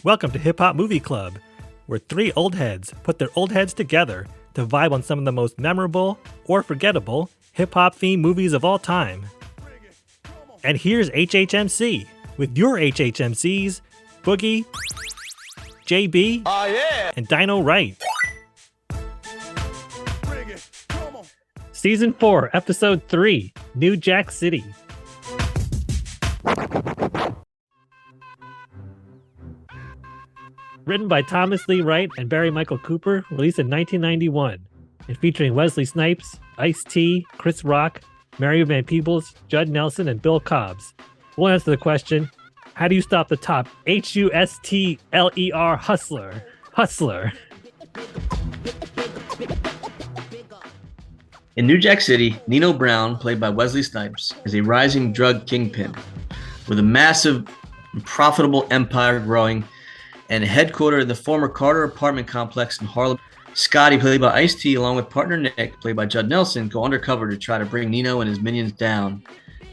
Welcome to Hip Hop Movie Club, where three old heads put their old heads together to vibe on some of the most memorable or forgettable hip hop themed movies of all time. And here's HHMC with your HHMCs, Boogie, JB, and Dino Wright. Season 4, Episode 3, New Jack City. Written by Thomas Lee Wright and Barry Michael Cooper, released in 1991, and featuring Wesley Snipes, Ice-T, Chris Rock, Mary Van Peebles, Judd Nelson, and Bill Cobbs. We'll answer the question, how do you stop the top Hustler hustler? In New Jack City, Nino Brown, played by Wesley Snipes, is a rising drug kingpin with a massive and profitable empire growing and headquartered in the former Carter apartment complex in Harlem. Scotty, played by Ice-T, along with partner Nick, played by Judd Nelson, go undercover to try to bring Nino and his minions down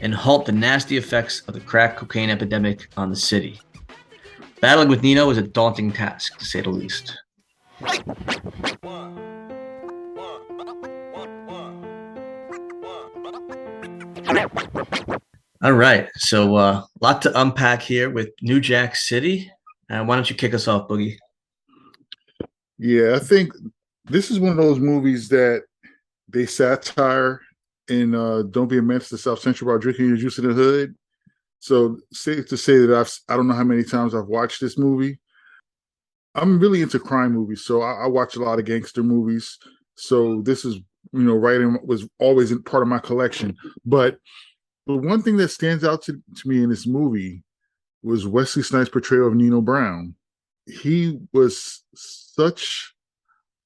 and halt the nasty effects of the crack cocaine epidemic on the city. Battling with Nino is a daunting task, to say the least. All right, so a lot to unpack here with New Jack City. Why don't you kick us off, Boogie? Yeah, I think this is one of those movies that they satire in Don't Be a Menace to South Central while drinking your juice in the hood. So safe to say that I don't know how many times I've watched this movie. I'm really into crime movies, so I watch a lot of gangster movies. So this is, was always part of my collection. But the one thing that stands out to me in this movie was Wesley Snipes' portrayal of Nino Brown. He was such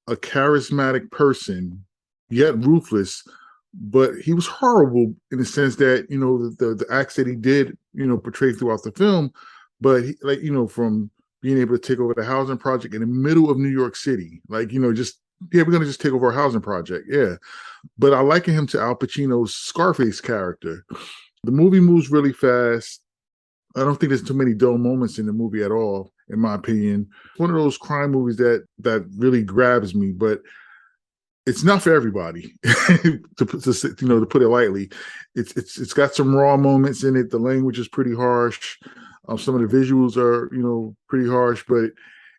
a charismatic person, yet ruthless, but he was horrible in the sense that, the acts that he did, portray throughout the film, but from being able to take over the housing project in the middle of New York City, we're going to just take over our housing project. Yeah. But I liken him to Al Pacino's Scarface character. The movie moves really fast. I don't think there's too many dull moments in the movie at all, in my opinion. It's one of those crime movies that really grabs me, but it's not for everybody. to put it lightly, it's got some raw moments in it. The language is pretty harsh. Some of the visuals are pretty harsh, but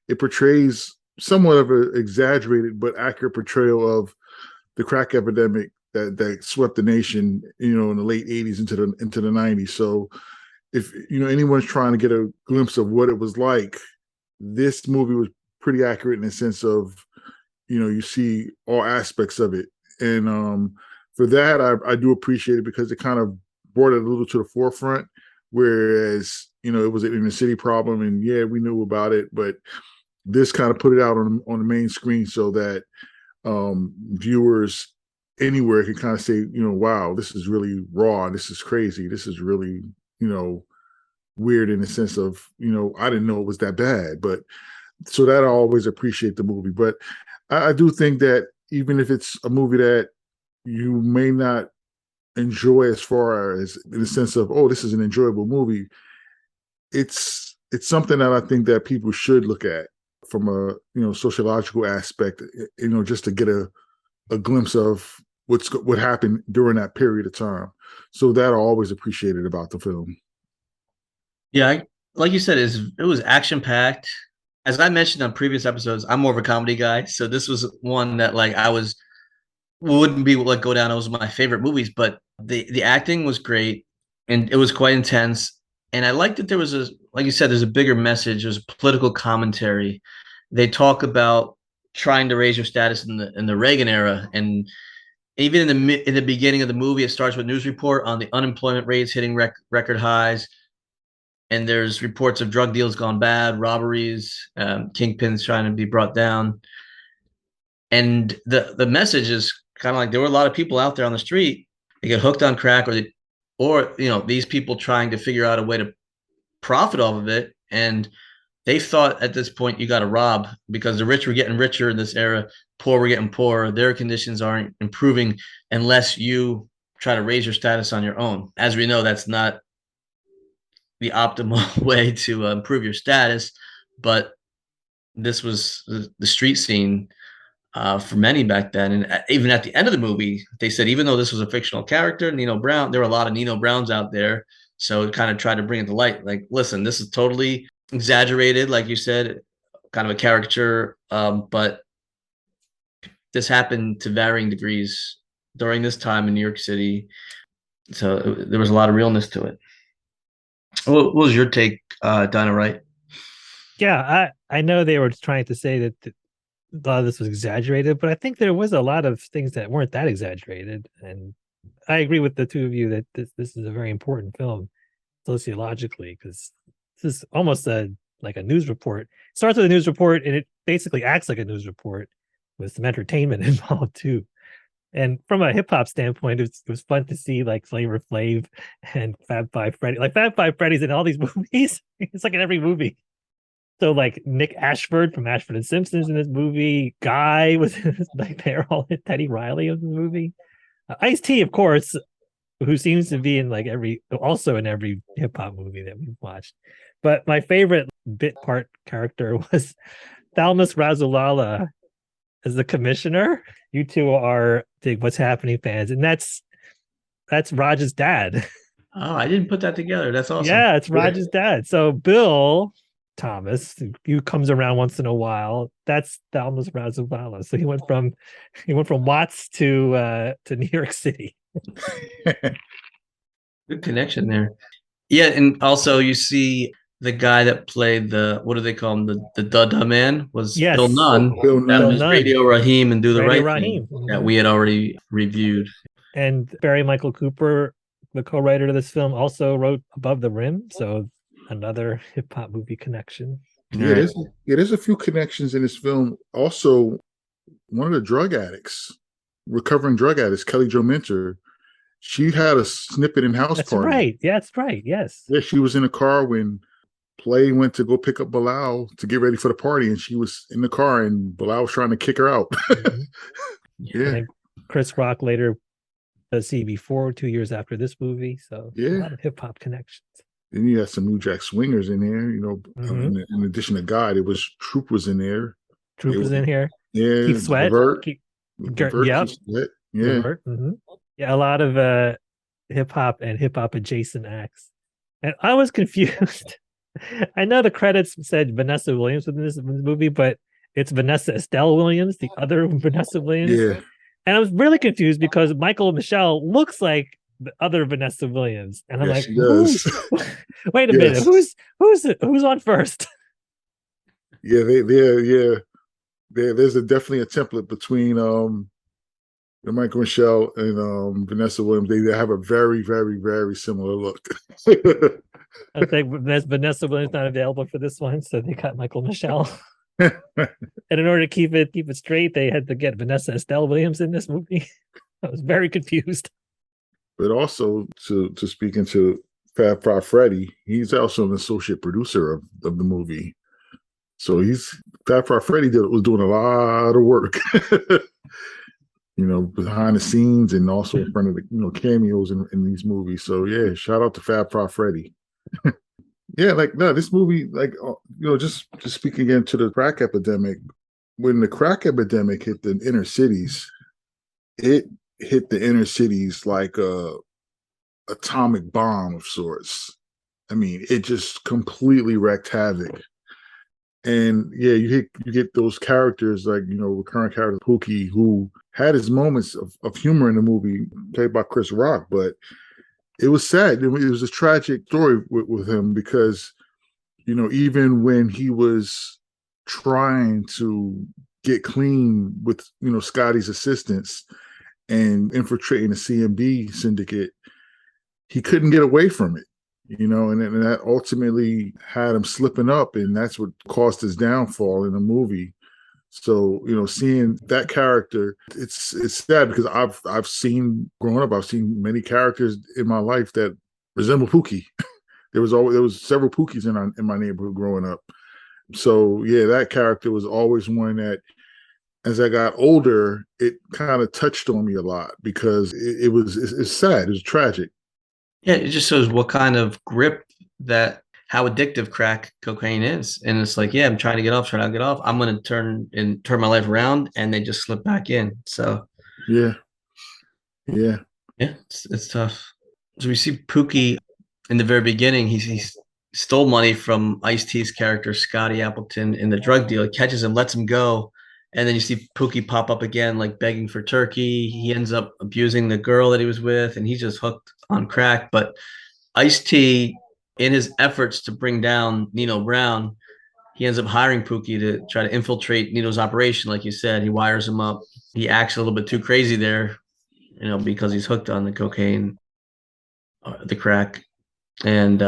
it portrays somewhat of an exaggerated but accurate portrayal of the crack epidemic that swept the nation, in the late 80s into the 90s. So if anyone's trying to get a glimpse of what it was like, this movie was pretty accurate in the sense of, you see all aspects of it. And for that, I do appreciate it because it kind of brought it a little to the forefront, whereas, it was an inner city problem and yeah, we knew about it, but this kind of put it out on the main screen so that viewers anywhere can kind of say, wow, this is really raw. This is crazy. This is really, weird in the sense of, I didn't know it was that bad. But so that I always appreciate the movie. But I do think that even if it's a movie that you may not enjoy as far as in the sense of, oh, this is an enjoyable movie, it's something that I think that people should look at from a sociological aspect, just to get a glimpse of what happened during that period of time. So that I always appreciated about the film. Yeah, like you said, it was action packed. As I mentioned on previous episodes, I'm more of a comedy guy, so this was one that wouldn't be go down as my favorite movies, but the acting was great and it was quite intense. And I liked that there was like you said, there's a bigger message. There's political commentary. They talk about trying to raise your status in the Reagan era, and even in the beginning of the movie, it starts with a news report on the unemployment rates hitting record highs, and there's reports of drug deals gone bad, robberies, kingpins trying to be brought down, and the message is kind of like there were a lot of people out there on the street. They get hooked on crack, or these people trying to figure out a way to profit off of it, and they thought at this point you got to rob because the rich were getting richer in this era, poor were getting poorer. Their conditions aren't improving unless you try to raise your status on your own. As we know, that's not the optimal way to improve your status, but this was the street scene for many back then. And even at the end of the movie, they said even though this was a fictional character, Nino Brown, there were a lot of Nino Browns out there. So it kind of tried to bring it to light. Like, listen, this is totally exaggerated, like you said, kind of a caricature, but this happened to varying degrees during this time in New York City. So there was a lot of realness to it. What was your take, Dinah Wright? Yeah, I know they were trying to say that a lot of this was exaggerated, but I think there was a lot of things that weren't that exaggerated. And I agree with the two of you that this is a very important film sociologically, because this is almost like a news report. It starts with a news report, and it basically acts like a news report with some entertainment involved too. And from a hip hop standpoint, it was fun to see like Flavor Flav and Fab Five Freddy. Like Fab Five Freddy's in all these movies. It's like in every movie. So like Nick Ashford from Ashford and Simpsons in this movie. Guy was like they're all in Teddy Riley of the movie. Ice-T, of course, who seems to be in like every hip hop movie that we've watched. But my favorite bit part character was Thalmus Razulala as the commissioner. You two are big What's Happening fans, and that's Raj's dad. Oh, I didn't put that together. That's awesome. Yeah, it's Raj's dad. So Bill Thomas, who comes around once in a while, that's Thalmus Razulala. So he went from Watts to New York City. Good connection there. Yeah, and also you see the guy that played what do they call him? The Dada Man was Bill Nunn. Bill That Nunn. was Radio Raheem and Do the Radio Right Raheem. Thing that we had already reviewed. And Barry Michael Cooper, the co-writer of this film, also wrote Above the Rim. So another hip hop movie connection. Yeah, there's a few connections in this film. Also, one of the drug addicts, recovering drug addicts, Kelly Jo Minter, she had a snippet in House That's Party. Right. Yeah, that's right. Yes. Yeah, she was in a car when Play went to go pick up Bilal to get ready for the party, and she was in the car, and Bilal was trying to kick her out. Mm-hmm. Yeah. And Chris Rock later does CB4 2 years after this movie. So a lot of hip hop connections. Then you had some New Jack Swingers in there, in addition to God, it was Troop was in there. Troop was in here. Yeah. Keith Sweat. Levert. Yep. Keith Sweat. Yeah. Levert. Mm-hmm. Yeah, a lot of hip hop and hip hop adjacent acts. And I was confused. I know the credits said Vanessa Williams within this movie, but it's Vanessa Estelle Williams, the other Vanessa Williams. Yeah. And I was really confused because Michael Michelle looks like the other Vanessa Williams, and I'm like, she does. Wait a minute, who's on first? Yeah, there's definitely a template between Michael Michelle and Vanessa Williams. They have a very, very, very similar look. I think Vanessa Williams not available for this one, so they got Michael Michelle. And in order to keep it straight, they had to get Vanessa Estelle Williams in this movie. I was very confused. But also to speak into Fab Five Freddy, he's also an associate producer of the movie. So Fab Five Freddy was doing a lot of work, behind the scenes and also in front of the cameos in these movies. So yeah, shout out to Fab Five Freddy. Yeah, this movie, just speaking again to the crack epidemic, when the crack epidemic hit the inner cities, it hit the inner cities like a atomic bomb of sorts. I mean, it just completely wreaked havoc. And yeah, you get those characters like, recurrent character Pookie, who had his moments of humor in the movie, played by Chris Rock, but it was sad. It was a tragic story with him because, even when he was trying to get clean with, Scotty's assistance and infiltrating the CMB syndicate, he couldn't get away from it, and that ultimately had him slipping up, and that's what caused his downfall in the movie. So, seeing that character, it's sad because I've seen growing up, I've seen many characters in my life that resemble Pookie. there was several Pookies in my neighborhood growing up. So yeah, that character was always one that, as I got older, it kind of touched on me a lot because it's sad, it's tragic. Yeah, it just shows what kind of grip that how addictive crack cocaine is. And it's like, yeah, I'm trying to get off, I'm going to turn my life around, and they just slip back in. So Yeah. Yeah. yeah, it's tough. So we see Pookie in the very beginning. He stole money from Ice-T's character, Scotty Appleton, in the drug deal. He catches him, lets him go. And then you see Pookie pop up again, like begging for turkey. He ends up abusing the girl that he was with, and he's just hooked on crack. But Ice-T, in his efforts to bring down Nino Brown, he ends up hiring Pookie to try to infiltrate Nino's operation. Like you said, he wires him up. He acts a little bit too crazy there, because he's hooked on the cocaine, the crack, and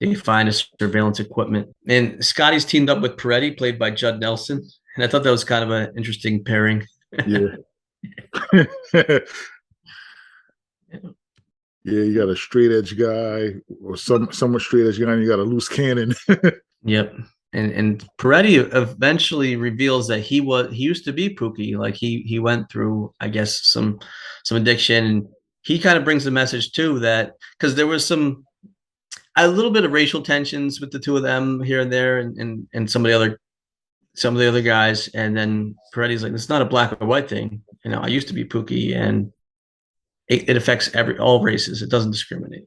they find his surveillance equipment. And Scotty's teamed up with Peretti, played by Judd Nelson, and I thought that was kind of an interesting pairing. Yeah. Yeah, you got a straight edge guy, or somewhat straight edge guy, and you got a loose cannon. Yep. And Peretti eventually reveals that he used to be Pookie. Like he went through, I guess, some addiction. And he kind of brings the message too, that because there was a little bit of racial tensions with the two of them here and there, and some of the other guys. And then Peretti's like, it's not a black or white thing. I used to be Pookie, and it affects all races. It doesn't discriminate.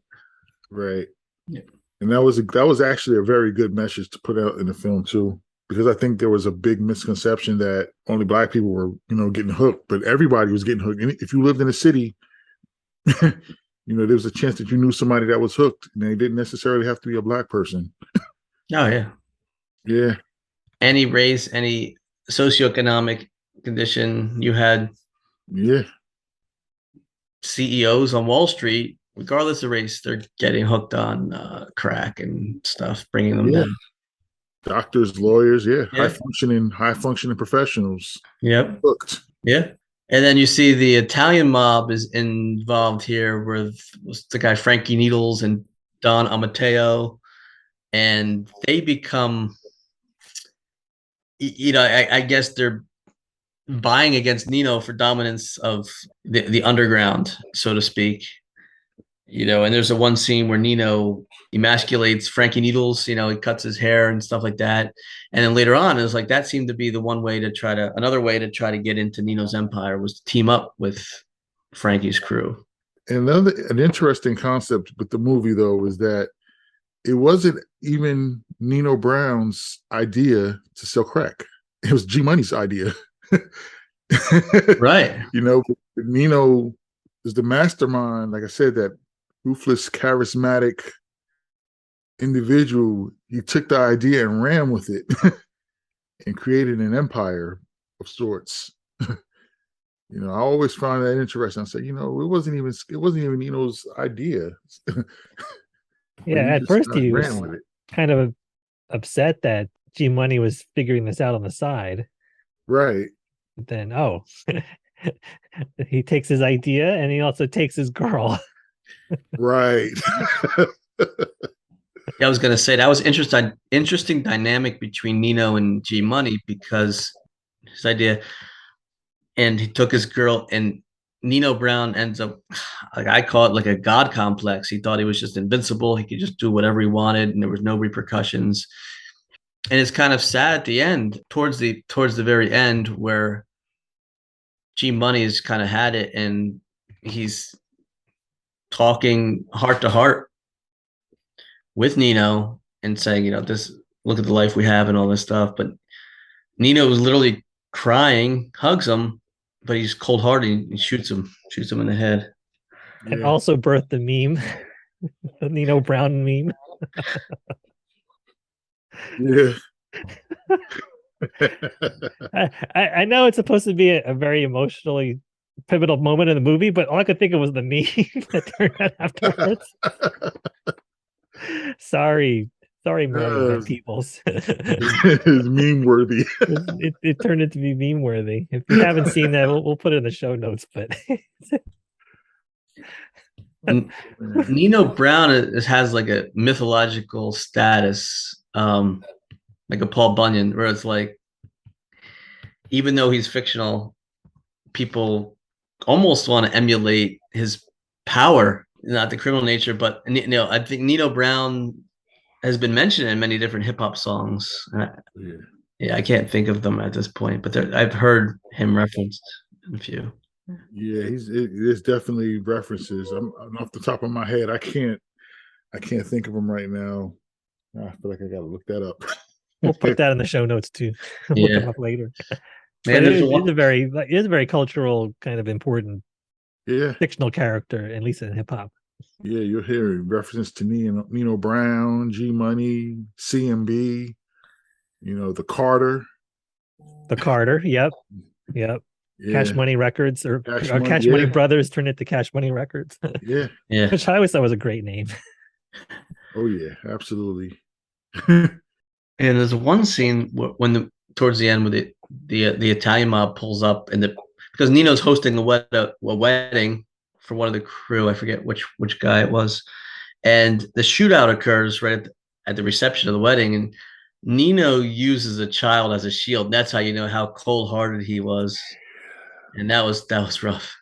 Right. Yeah. And that was actually a very good message to put out in the film too, because I think there was a big misconception that only black people were, getting hooked, but everybody was getting hooked. And if you lived in a city, there was a chance that you knew somebody that was hooked, and they didn't necessarily have to be a black person. Oh yeah. Yeah. Any race, any socioeconomic condition, you had CEOs on Wall Street, regardless of race, they're getting hooked on crack and stuff, bringing them down. Doctors, lawyers, high functioning professionals. Yep. Hooked. Yeah. And then you see the Italian mob is involved here with the guy Frankie Needles and Don Amateo, and they become, I guess they're vying against Nino for dominance of the underground, so to speak. And there's one scene where Nino emasculates Frankie Needles, he cuts his hair and stuff like that. And then later on, it was like, that seemed to be another way to try to get into Nino's empire, was to team up with Frankie's crew. And an interesting concept with the movie, though, is that it wasn't even Nino Brown's idea to sell crack. It was G Money's idea. Right. Nino is the mastermind, like I said, that ruthless, charismatic individual. He took the idea and ran with it and created an empire of sorts. I always found that interesting. I said, it wasn't even Nino's idea. Yeah, at first he was kind of upset that G Money was figuring this out on the side. Right. But then, he takes his idea and he also takes his girl. Right. I was going to say that was interesting dynamic between Nino and G Money, because his idea, and he took his girl, and Nino Brown ends up, like I call it, like a god complex. He thought he was just invincible. He could just do whatever he wanted, and there was no repercussions. And it's kind of sad at the end, towards the very end, where G Money has kind of had it, and he's talking heart to heart with Nino and saying, this, look at the life we have and all this stuff. But Nino was literally crying, hugs him, but he's cold hearted and shoots him in the head. And also birthed the meme, the Nino Brown meme. Yeah. I know it's supposed to be a very emotionally pivotal moment in the movie, but all I could think of was the meme that turned out afterwards. Sorry, man, Peebles. It's meme worthy. It turned into be meme worthy. If you haven't seen that, we'll put it in the show notes. But Nino Brown has like a mythological status, like a Paul Bunyan, where it's like, even though he's fictional, people almost want to emulate his power, not the criminal nature, but I think Nino Brown has been mentioned in many different hip hop songs. Yeah. Yeah, I can't think of them at this point, but I've heard him referenced in a few. Yeah, there's definitely references. I'm off the top of my head. I can't think of them right now. I feel like I gotta look that up. We'll put that in the show notes too. Look Yeah, them up later. man, But there's it one. is a very cultural kind of important Yeah, fictional character, at least in hip hop. yeah, you're hearing references to Nino Brown, G Money, CMB, the Carter. The Carter, yep. Cash Yeah, Money Records or Cash Money. Cash Yeah, Money Brothers turned into Cash Money Records, yeah. Yeah, which I always thought was a great name. Oh yeah, absolutely. and there's one scene when towards the end with the Italian mob pulls up and because Nino's hosting a wedding for one of the crew. I forget which guy it was, and the shootout occurs right at the reception of the wedding, and Nino uses a child as a shield. That's how you know how cold-hearted he was, and that was rough.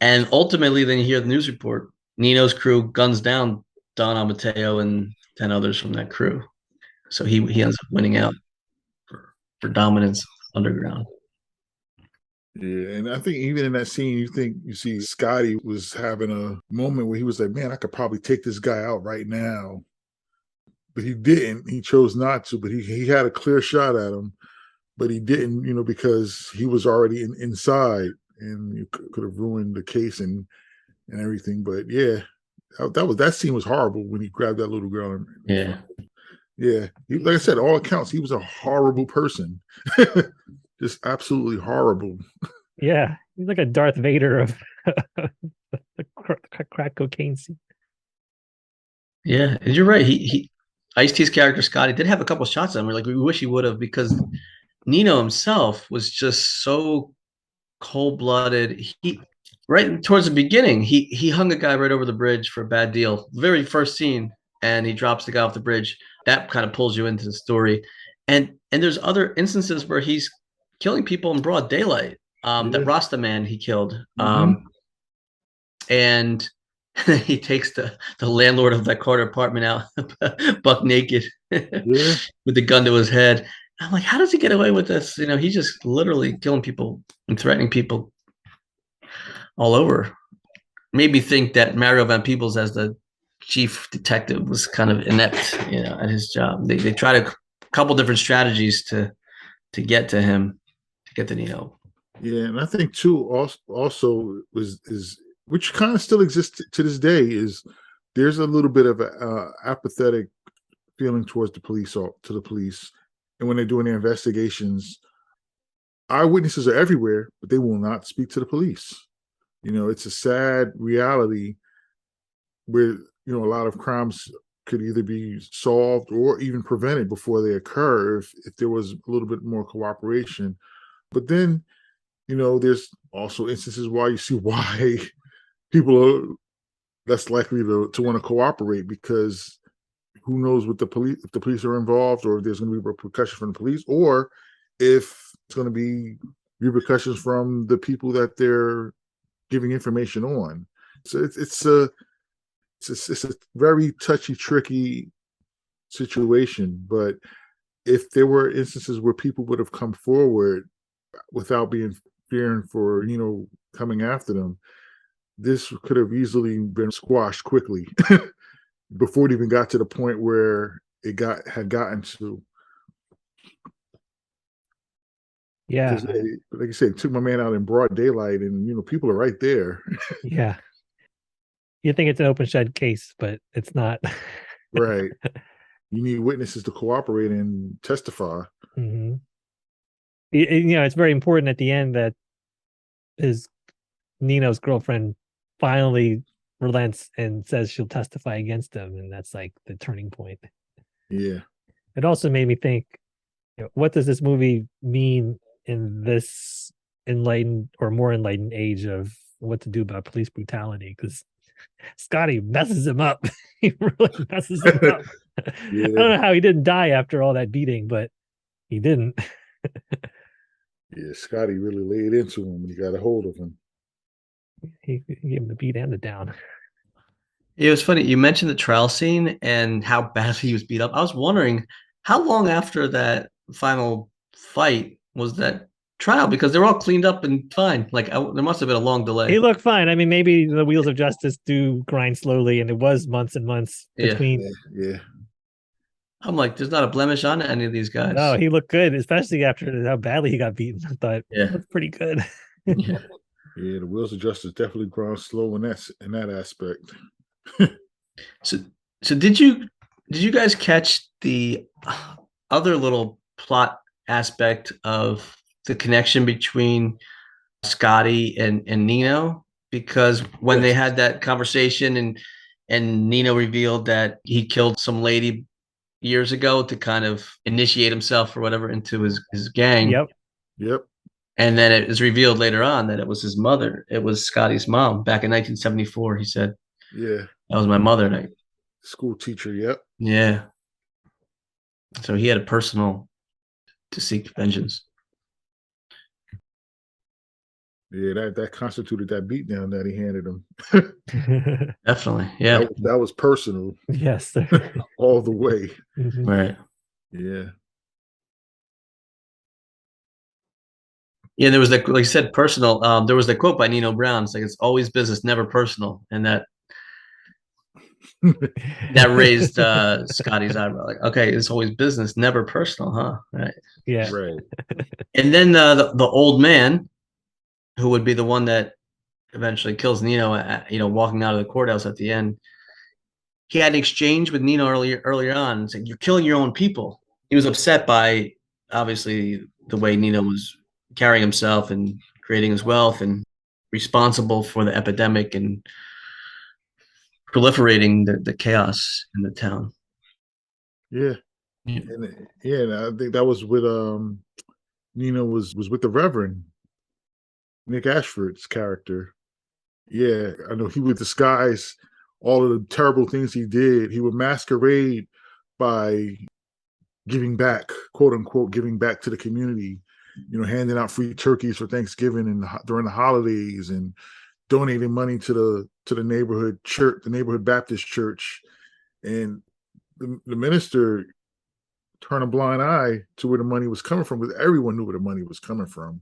And ultimately, then you hear the news report: Nino's crew guns down Don Amateo and 10 others from that crew. So he ends up winning out for dominance underground. Yeah, and I think even in that scene, you see Scotty was having a moment where he was like, "Man, I could probably take this guy out right now," but he didn't. He chose not to. But he had a clear shot at him, but he didn't. Because he was already inside, and you could have ruined the case and everything. But yeah, that scene was horrible when he grabbed that little girl. Yeah. Yeah, like I said, all accounts, he was a horrible person. Just absolutely horrible. Yeah, he's like a Darth Vader of the crack cocaine scene. Yeah, and you're right. Ice-T's character Scotty did have a couple shots at him. We're like, we wish he would have, because Nino himself was just so cold-blooded. He right towards the beginning, he hung a guy right over the bridge for a bad deal. Very first scene, and he drops the guy off the bridge. That kind of pulls you into the story. And there's other instances where he's killing people in broad daylight. That Rasta man he killed. And he takes the landlord of that Carter apartment out buck naked with the gun to his head. I'm like, how does he get away with this? He's just literally killing people and threatening people all over. Made me think that Mario Van Peebles, as the chief detective, was kind of inept, at his job. They tried a couple different strategies to get to him, to get to Nino. Yeah, and I think too also is which kind of still exists to this day, is there's a little bit of a apathetic feeling towards the police, and when they're doing their investigations, eyewitnesses are everywhere, but they will not speak to the police. It's a sad reality where a lot of crimes could either be solved or even prevented before they occur if there was a little bit more cooperation. But then there's also instances why you see why people are less likely to want to cooperate, because who knows what if the police are involved, or if there's going to be repercussions from the police, or if it's going to be repercussions from the people that they're giving information on. So it's a very touchy, tricky situation. But if there were instances where people would have come forward without being fearing for coming after them, this could have easily been squashed quickly before it even got to the point where it had gotten to. Yeah, like you said, took my man out in broad daylight, and people are right there. yeah. You think it's an open shut case, but it's not. Right. You need witnesses to cooperate and testify. Mm-hmm. It's very important at the end that Nino's girlfriend finally relents and says she'll testify against him, and that's like the turning point. Yeah. It also made me think, what does this movie mean in this enlightened or more enlightened age of what to do about police brutality? Because Scotty messes him up. He really messes him up. Yeah. I don't know how he didn't die after all that beating, but he didn't. Yeah, Scotty really laid into him when he got a hold of him. He gave him the beat and the down. It was funny. You mentioned the trial scene and how badly he was beat up. I was wondering how long after that final fight was that trial, because they're all cleaned up and fine. Like there must have been a long delay. He looked fine. I mean, maybe the wheels of justice do grind slowly, and it was months and months Yeah. between. Yeah. I'm like, there's not a blemish on any of these guys. No, he looked good, especially after how badly he got beaten. I thought, Yeah. that's pretty good. Yeah. Yeah, the wheels of justice definitely grind slow in that aspect. So did you guys catch the other little plot aspect of the connection between Scotty and Nino? Because when they Yes. had that conversation and Nino revealed that he killed some lady years ago to kind of initiate himself or whatever into his gang. Yep. And then it was revealed later on that it was his mother. It was Scotty's mom back in 1974. He said, Yeah. that was my mother. And School teacher, yep. yeah. So he had a personal to seek vengeance. Yeah, that constituted that beatdown that he handed him. Definitely. Yeah. That was personal. Yes. All the way. Mhm. Right. Yeah. Yeah, there was like you said, personal. There was the quote by Nino Brown. It's like, it's always business, never personal. And that raised Scotty's eyebrow. Like, okay, it's always business, never personal, huh? Right. Yeah. Right. And then the old man, who would be the one that eventually kills Nino, walking out of the courthouse at the end. He had an exchange with Nino earlier on, saying, "You're killing your own people." He was upset by, obviously, the way Nino was carrying himself and creating his wealth and responsible for the epidemic and proliferating the chaos in the town. Yeah. Yeah. And I think that was with Nino was with the Reverend Nick Ashford's character. Yeah, I know he would disguise all of the terrible things he did. He would masquerade by giving back, quote unquote, giving back to the community, handing out free turkeys for Thanksgiving and during the holidays, and donating money to the neighborhood church, the neighborhood Baptist church. And the minister turned a blind eye to where the money was coming from, because everyone knew where the money was coming from.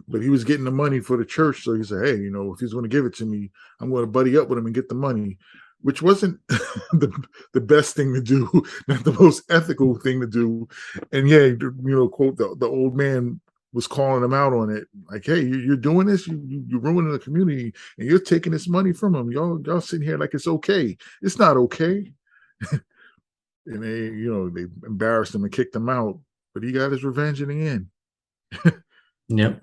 But he was getting the money for the church, so he said, "Hey, if he's going to give it to me, I'm going to buddy up with him and get the money," which wasn't the best thing to do, not the most ethical thing to do. And yeah, quote, the old man was calling him out on it, like, "Hey, you're doing this, you're ruining the community, and you're taking this money from him. Y'all sitting here like it's okay. It's not okay." And they embarrassed him and kicked him out, but he got his revenge in the end. Yep.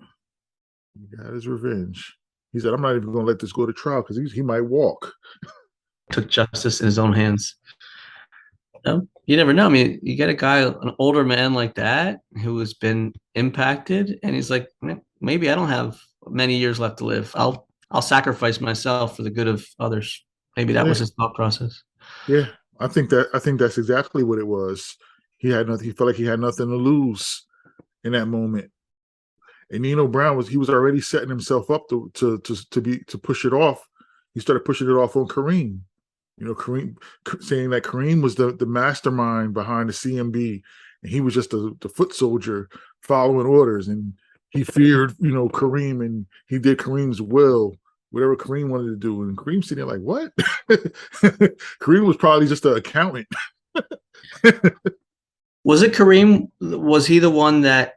He got his revenge. He said, "I'm not even going to let this go to trial because he might walk." Took justice in his own hands. You never know. I mean, you get a guy, an older man like that, who has been impacted, and he's like, maybe I don't have many years left to live. I'll sacrifice myself for the good of others. Maybe that was his thought process. Yeah, I think that's exactly what it was. He had nothing. He felt like he had nothing to lose in that moment. And Nino Brown was already setting himself up to push it off. He started pushing it off on Kareem. Kareem, saying that Kareem was the mastermind behind the CMB, and he was just the foot soldier following orders. And he feared, Kareem, and he did Kareem's will, whatever Kareem wanted to do. And Kareem sitting there like, what? Kareem was probably just an accountant. Was it Kareem? Was he the one that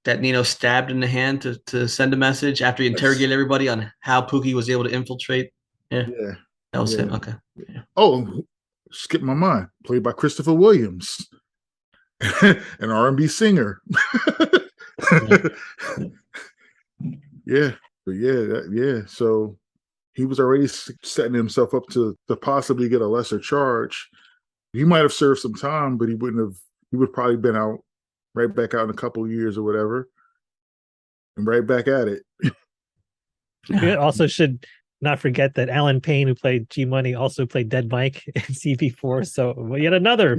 Nino stabbed in the hand to send a message after he interrogated everybody on how Pookie was able to infiltrate? Yeah. That was him. Okay. Yeah. Oh, skip my mind. Played by Christopher Williams, an R&B singer. Yeah, but yeah. So he was already setting himself up to possibly get a lesser charge. He might have served some time, but he wouldn't have. He would probably been out, right back out in a couple of years or whatever, and right back at it. We also should not forget that Alan Payne, who played G Money, also played Dead Mike in CP4. So yet another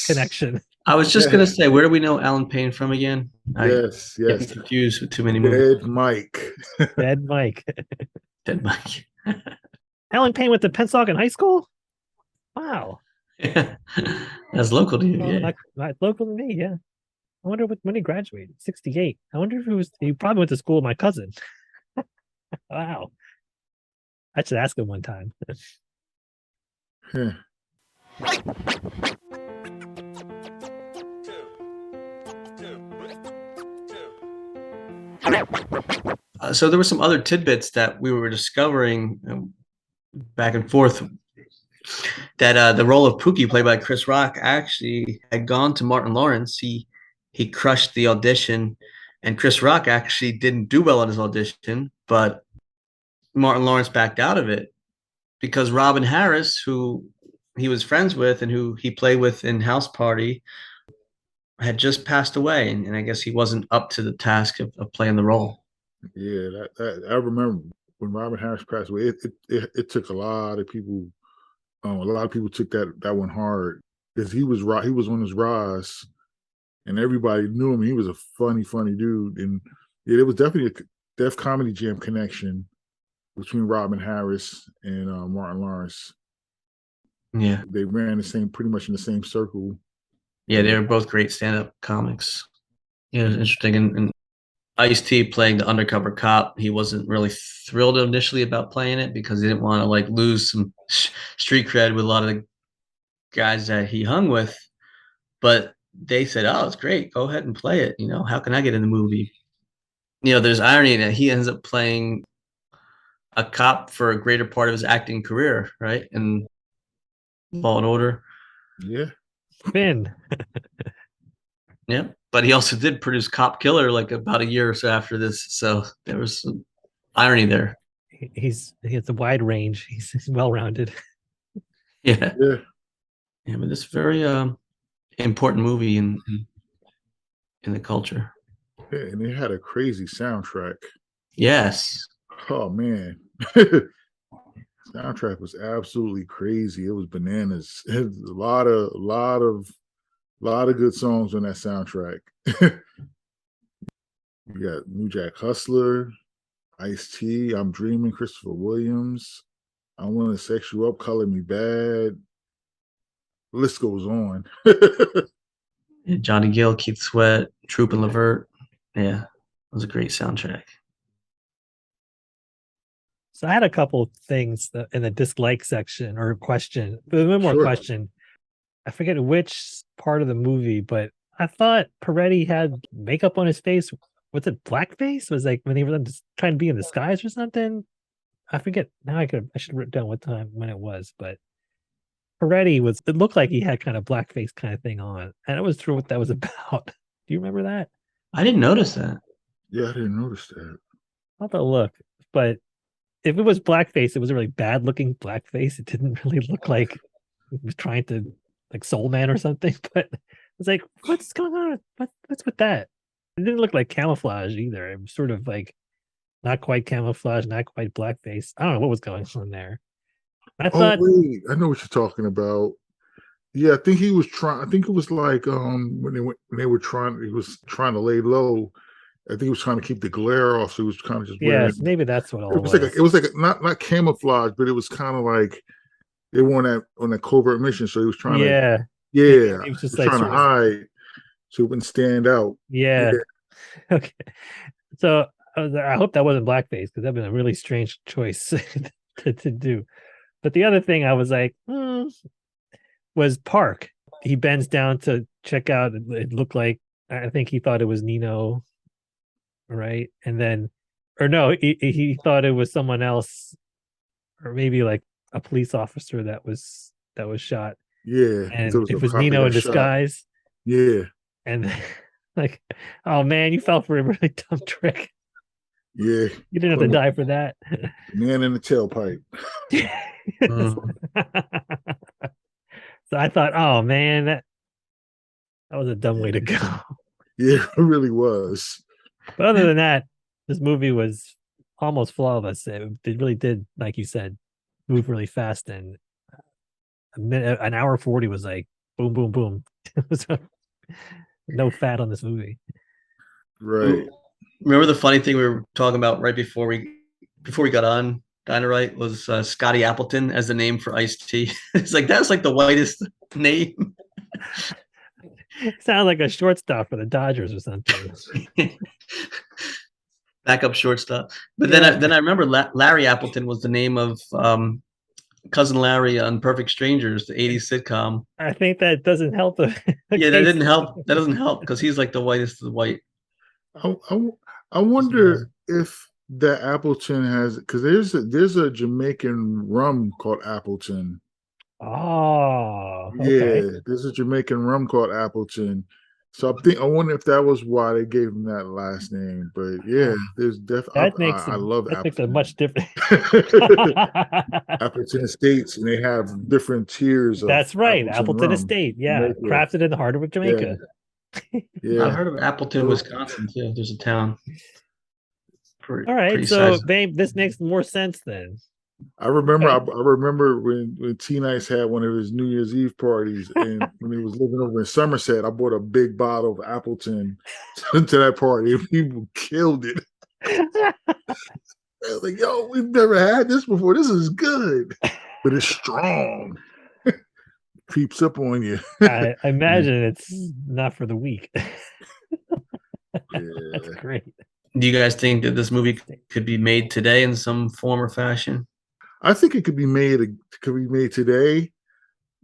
connection. I was just gonna say, where do we know Alan Payne from again? Yes. Get confused with too many movies. Dead Mike. Dead Mike. Dead Mike. Alan Payne went to Pensacola High School? Wow. Yeah. That's local to you. Well, Yeah. local to me, yeah. I wonder when he graduated. 68. I wonder if he probably went to school with my cousin. Wow. I should ask him one time. Yeah. So there were some other tidbits that we were discovering back and forth that the role of Pookie, played by Chris Rock, actually had gone to Martin Lawrence. He crushed the audition, and Chris Rock actually didn't do well on his audition, but Martin Lawrence backed out of it because Robin Harris, who he was friends with and who he played with in House Party, had just passed away, and I guess he wasn't up to the task of playing the role. Yeah, that I remember when Robin Harris passed away. It took a lot of people. A lot of people took that one hard because he was on his rise, and everybody knew him. He was a funny dude, and yeah, there was definitely a Def Comedy Jam connection between Robin Harris and Martin Lawrence. Yeah, they ran pretty much in the same circle. Yeah, they were both great stand-up comics. Yeah, it was interesting. And Ice-T playing the undercover cop, he wasn't really thrilled initially about playing it because he didn't want to like lose some street cred with a lot of the guys that he hung with. But they said, "Oh, it's great. Go ahead and play it. How can I get in the movie?" There's irony that he ends up playing a cop for a greater part of his acting career, right? And Law and Order. Yeah. Finn. Yeah, but he also did produce Cop Killer like about a year or so after this, so there was some irony there. He has a wide range. He's well-rounded. Yeah, yeah. But this very important movie in the culture. Yeah, and it had a crazy soundtrack. Yes. Oh man, soundtrack was absolutely crazy. It was bananas. It was a lot of good songs on that soundtrack. You got New Jack Hustler, Ice-T, I'm Dreaming, Christopher Williams, I Want to Sex You Up, Color Me Bad. The list goes on. Johnny Gill, Keith Sweat, Troop and Levert. Yeah, it was a great soundtrack. So I had a couple things in the dislike section or question, but one more question. I forget which part of the movie, but I thought Peretti had makeup on his face. Was it blackface? Was like when he was just trying to be in disguise or something? I forget. Now I should have written down what time when it was, but Peretti it looked like he had kind of blackface kind of thing on. And I was sure what that was about. Do you remember that? I didn't notice that. Yeah, I didn't notice that. I'll have to look. But if it was blackface, it was a really bad looking blackface. It didn't really look like he was trying to like Soul Man or something. But I was like, what's going on? What's with that? It didn't look like camouflage either. It was sort of like not quite camouflage, not quite blackface. I don't know what was going on there. I thought, wait, I know what you're talking about. Yeah, I think he was trying. I think it was like when they were trying. He was trying to lay low. I think he was trying to keep the glare off. So he was kind of just wearing. Yes, maybe that's what it was. It was like not camouflage, but it was kind of like they were on that covert mission. So he was trying to. Yeah, he was just trying to hide so it wouldn't stand out. Yeah. Okay. So I hope that wasn't blackface because that'd been a really strange choice to do. But the other thing I was like, was Park. He bends down to check out. It looked like, I think he thought it was Nino, right? And then, or no, he thought it was someone else, or maybe like a police officer that was shot. Yeah, and it was Nino in disguise. Shot. Yeah, and like, oh man, you fell for a really dumb trick. Yeah, you didn't have to die for that. Man in the tailpipe. So I thought, oh man, that was a dumb way to go. Yeah, it really was. But other than that, this movie was almost flawless. It really did, like you said, move really fast, and an hour 40 was like boom, boom, boom. It was no fat on this movie. Right. Remember the funny thing we were talking about right before we got on? Dynamite was Scotty Appleton as the name for Ice-T. It's like that's like the whitest name. Sounds like a shortstop for the Dodgers or something. Backup shortstop. But Yeah. then I remember Larry Appleton was the name of Cousin Larry on Perfect Strangers, the 80s sitcom. I think that doesn't help the Yeah, that case. didn't help. That doesn't help because he's like the whitest of the white. I wonder if the Appleton has, because there's a Jamaican rum called Appleton. Oh, okay. Yeah, there's a Jamaican rum called Appleton. So I wonder if that was why they gave him that last name. But yeah, there's definitely I love that makes Appleton. it much different. Appleton Estates, and they have different tiers of That's right, Appleton Appleton Estate. Yeah, Jamaica. crafted in the heart of Jamaica. Yeah. I heard of Appleton, Wisconsin too. There's a town. All right, so babe, this makes more sense then. I remember when T Nice had one of his New Year's Eve parties, and when he was living over in Somerset, I bought a big bottle of Appleton to that party, and people killed it. I was like, yo, we've never had this before. This is good, but it's strong. Creeps up on you. I imagine it's not for the weak. Yeah. That's great. Do you guys think that this movie could be made today in some form or fashion? I think it could be made today.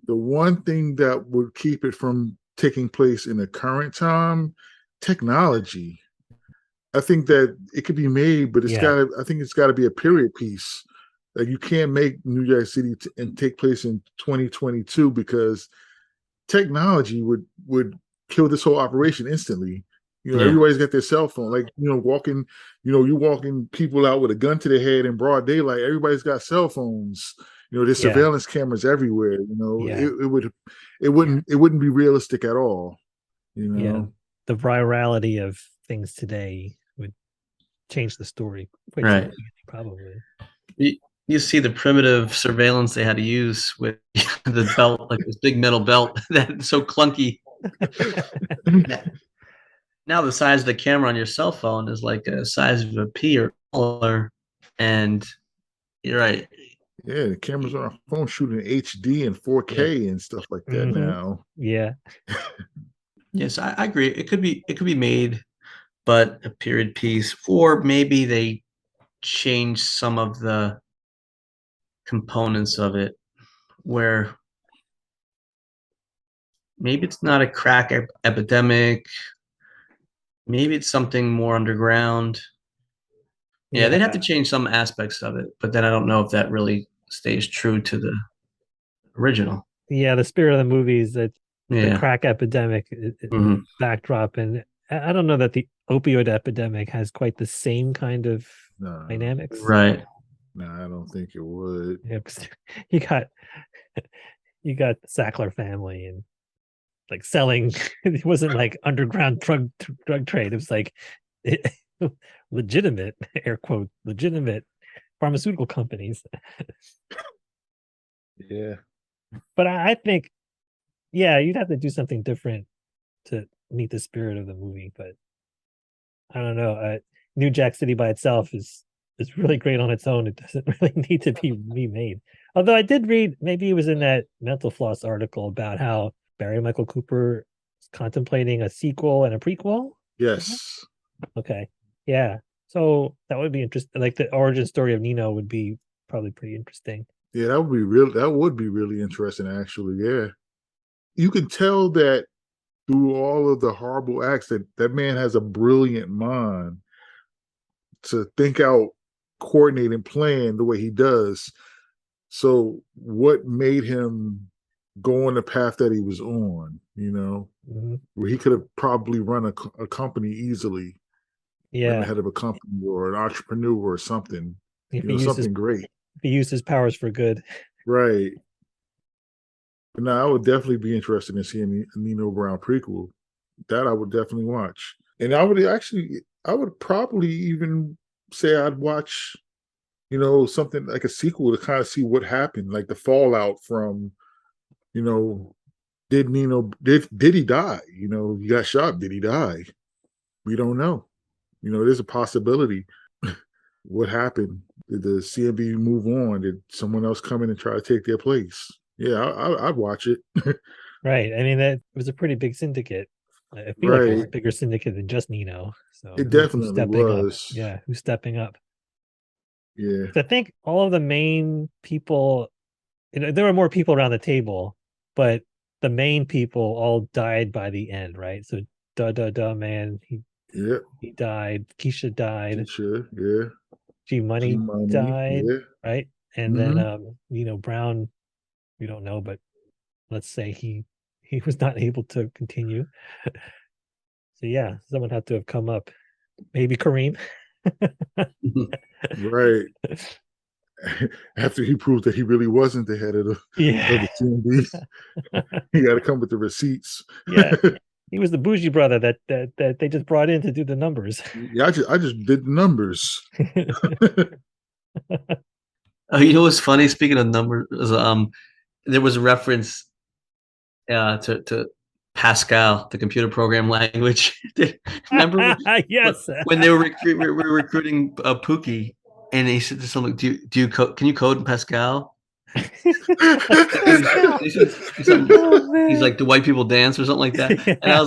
The one thing that would keep it from taking place in the current time, technology. I think that it could be made, but I think it's gotta be a period piece. Like you can't make New York City and take place in 2022 because technology would kill this whole operation instantly. Everybody's got their cell phone. Like, you're walking people out with a gun to their head in broad daylight. Everybody's got cell phones. There's surveillance cameras everywhere. It wouldn't be realistic at all. Yeah, the virality of things today would change the story. Right. Probably. You see the primitive surveillance they had to use with the belt, like this big metal belt that's so clunky. Now the size of the camera on your cell phone is like the size of a pea or smaller, and you're right. Yeah, the cameras on our phone shooting HD and 4K and stuff like that now. Yeah. Yes, I agree. It could be made, but a period piece, or maybe they change some of the components of it, where maybe it's not a crack epidemic. Maybe it's something more underground. Yeah, they'd have to change some aspects of it, but then I don't know if that really stays true to the original. Yeah, the spirit of the movie is that the crack epidemic backdrop, and I don't know that the opioid epidemic has quite the same kind of dynamics. Right. No, I don't think it would. Yep. You got the Sackler family and like selling. It wasn't like underground drug trade. It was like legitimate, air quote, legitimate pharmaceutical companies. Yeah. But I think, you'd have to do something different to meet the spirit of the movie. But I don't know. New Jack City by itself is really great on its own. It doesn't really need to be remade. Although I did read, maybe it was in that Mental Floss article about how Barry Michael Cooper is contemplating a sequel and a prequel. Yes. Okay. Yeah. So that would be interesting. Like the origin story of Nino would be probably pretty interesting. Yeah, that would be really interesting, actually. Yeah. You can tell that through all of the horrible acts that man has a brilliant mind to think out, coordinate, and plan the way he does. So what made him go on the path that he was on, where he could have probably run a company easily. Yeah. The head of a company or an entrepreneur or something. Something great. If he used his powers for good. Right. But no, I would definitely be interested in seeing a Nino Brown prequel. That I would definitely watch. And I would probably even say I'd watch, something like a sequel to kind of see what happened, like the fallout from, did he die? He got shot. Did he die? We don't know. There's a possibility. What happened? Did the CMB move on? Did someone else come in and try to take their place? Yeah, I'd watch it. Right. I mean, that was a pretty big syndicate. I feel like it was a Right. bigger syndicate than just Nino. So It who's definitely stepping up? was. Yeah, who's stepping up? Yeah. 'Cause I think all of the main people, there were more people around the table, but the main people all died by the end, right? So man, Yeah. he died. Keisha died. Sure. Yeah. G Money G-Money, died, yeah. right? And then Brown, we don't know, but let's say he was not able to continue. So yeah, someone had to have come up. Maybe Kareem. Right. After he proved that he really wasn't the head of the CMB, he got to come with the receipts. Yeah, he was the bougie brother that they just brought in to do the numbers. Yeah, I just did the numbers. Oh, you know what's funny? Speaking of numbers, there was a reference to Pascal, the computer program language. Remember? Yes. When they were recruiting Pookie, and he said something, "Do you code? Can you code in Pascal?" He's like, "Do white people dance?" or something like that. Yeah. And I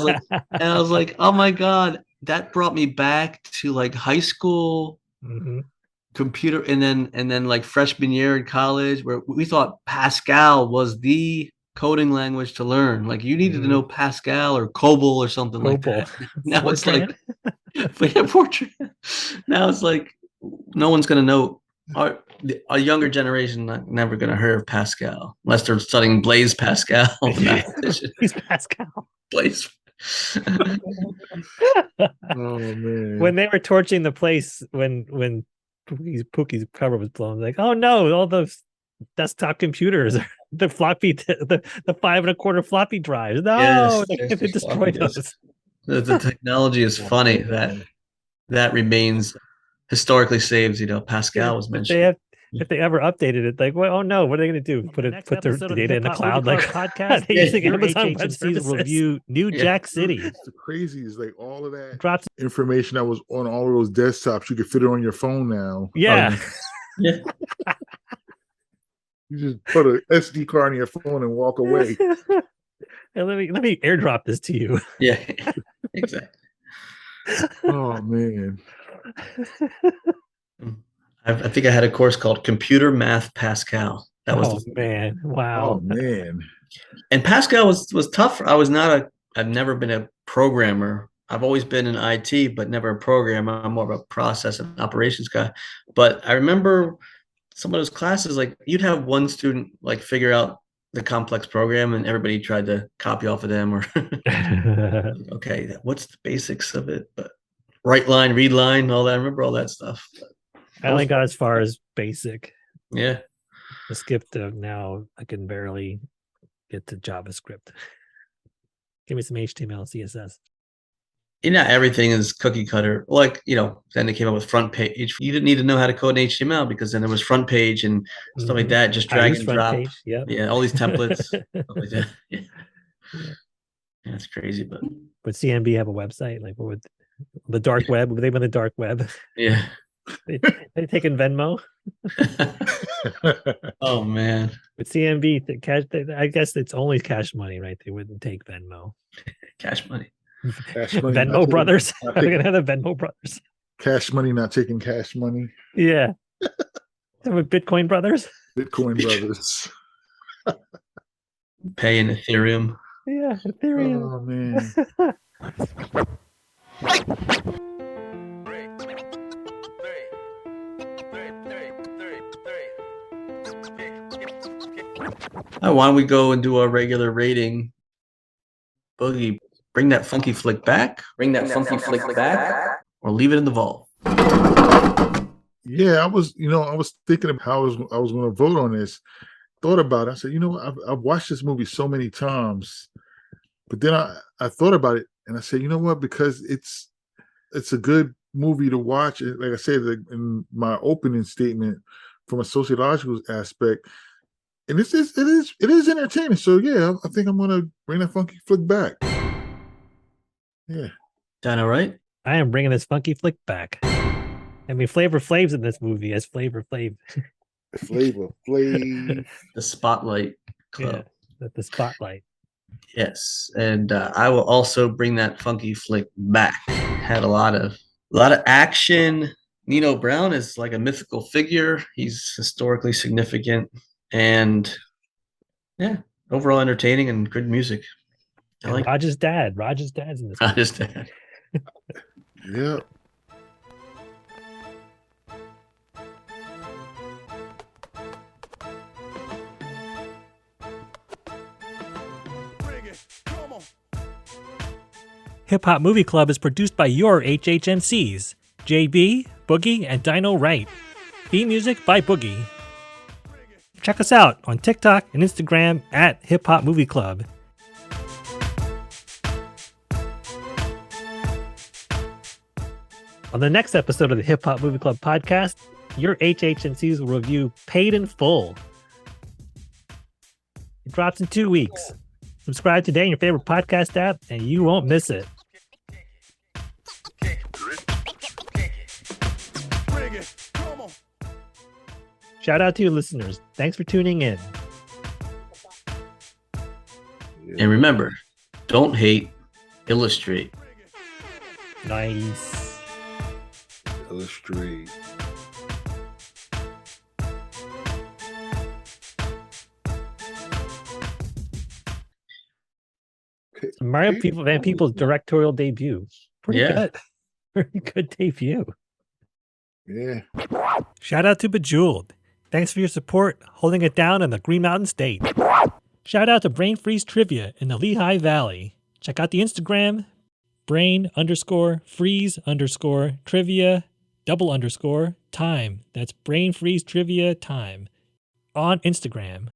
was like, "Oh my god!" That brought me back to like high school. Computer, and then like freshman year in college, where we thought Pascal was the coding language to learn. Like you needed to know Pascal or COBOL or something like that. Now it's like, but yeah, Fortran. Now it's like no one's gonna know. Our younger generation never gonna hear of Pascal unless they're studying Blaise Pascal. He's Pascal. Blaise. Oh man! When they were torching the place, when Pookie's cover was blown, like, oh no, all those desktop computers, the 5 1/4 floppy drives. No, yes, they destroy those. The technology is funny that remains historically saves. Pascal was mentioned. If they ever updated it, like, well, oh no, what are they going to do? Put their data in the cloud, like podcast? They using Amazon Web Services. Review New Jack City. It's crazy. It's like all of that drops information that was on all of those desktops. You can fit it on your phone now. Yeah. Yeah. You just put an SD card on your phone and walk away. And let me airdrop this to you. Yeah, exactly. Oh man. I think I had a course called Computer Math Pascal. That was man. Wow. Oh man. And Pascal was tough. I've never been a programmer. I've always been in IT, but never a programmer. I'm more of a process and operations guy. But I remember some of those classes, like you'd have one student like figure out the complex program and everybody tried to copy off of them or okay, what's the basics of it? But write line, read line, all that. I remember all that stuff. I only got as far as basic. Yeah. I skipped now I can barely get to JavaScript. Give me some HTML and CSS. Everything is cookie cutter. Like, then they came up with front page. You didn't need to know how to code in HTML because then there was front page and stuff like that. Just drag and drop. Yep. Yeah, all these templates. Stuff like that. Yeah. That's crazy. But CMB have a website? Like what would the dark web? Would they been the dark web? Yeah. They taking Venmo? Oh man. But CMB cash. I guess it's only cash money, right? They wouldn't take Venmo. Cash money. Venmo brothers. They're gonna have the Venmo brothers. Cash money, not taking cash money. Yeah. With Bitcoin brothers. Bitcoin brothers. Paying Ethereum. Yeah, Ethereum. Oh man. Why don't we go and do our regular rating? Boogie, bring that funky flick back. Bring that funky flick back. Or leave it in the vault. Yeah, I was thinking of how I was going to vote on this. Thought about it. I said, I've watched this movie so many times, but then I thought about it and I said, you know what? Because it's a good movie to watch. Like I said in my opening statement, from a sociological aspect, and it is entertaining. So yeah, I think I'm going to bring that funky flick back. Yeah. Done all right? I am bringing this funky flick back. I mean, Flavor Flav's in this movie as Flavor Flav. Flavor Flav. The Spotlight Club. Yeah, the spotlight. Yes, and I will also bring that funky flick back. Had a lot of action. Nino Brown is like a mythical figure. He's historically significant, and yeah, overall entertaining and good music. I And like Roger's dad. Roger's dad's in this movie. Roger's dad. Yeah. Hip Hop Movie Club is produced by your HHMCs, JB, Boogie, and Dino Wright. Theme music by Boogie. Check us out on TikTok and Instagram at Hip Hop Movie Club. On the next episode of the Hip Hop Movie Club podcast, your HHMCs will review Paid in Full. It drops in 2 weeks. Subscribe today in your favorite podcast app, and you won't miss it. Shout out to you listeners. Thanks for tuning in. And remember, don't hate, illustrate. Nice. Illustrate. Mario Van Peebles' directorial debut. Pretty Yeah. good. Pretty good debut. Yeah. Shout out to Bejeweled. Thanks for your support, holding it down in the Green Mountain State. Shout out to Brain Freeze Trivia in the Lehigh Valley. Check out the Instagram, brain_freeze_trivia_time. That's Brain Freeze Trivia time on Instagram.